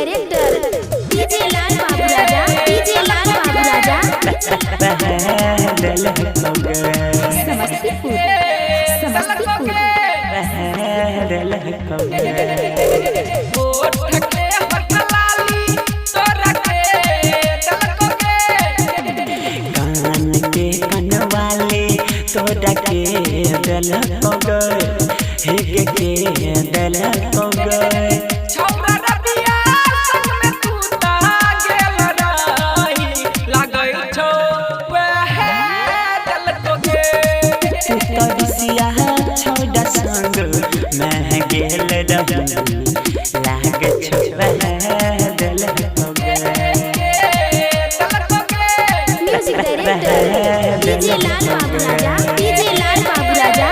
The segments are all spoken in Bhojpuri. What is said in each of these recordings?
डायरेक्टर डीजे लाल बाबू राजा, डीजे लाल बाबू राजा, समस्तीपुर समस्तीपुर। तोड़ा के दल को गए के दल को गए छौरा रबिया संग में तू ता गेल रही लागै छौ वह दल को गे तू तो बिसिया छोड़ा संग मैं गेल रही लागे छौ वह दल को गए म्यूजिक डायरेक्टर डीजे लाल बाबू राजा, डीजे लाल बाबू राजा,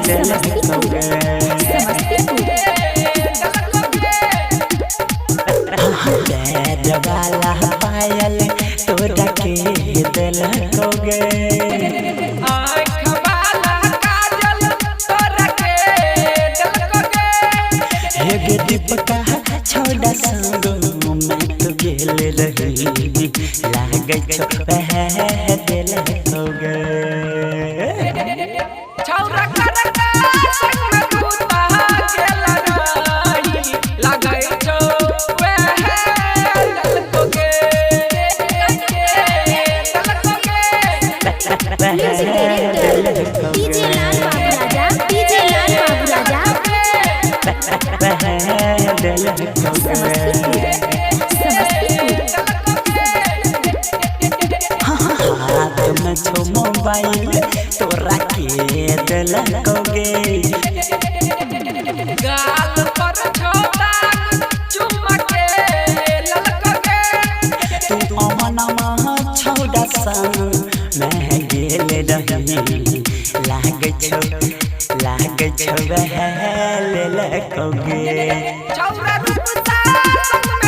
समस्तीपुर समस्तीपुर। वाला पायल तोड़ा के दिल को गए आँख वाला काजल तोरा के दल को गे हे दीपका छोड़ा संग मैं तो गेल रही लागे छो वह दिल को गए छौरा करका संग में तू ता गेल रही लागै छौ वह दल को गे दल को गे म्यूजिक डायरेक्टर डीजे लाल बाबू राजा, डीजे लाल बाबू राजा, समस्तीपुर समस्तीपुर। हाथ में छो मोबाइल तोरा के दिल को गए गाल पर छोटा चुम्मा के ललक गे तू अमना छोड़ा संग मैं गेल रही लागे छो वह ले को गे छौरा रूपसा संग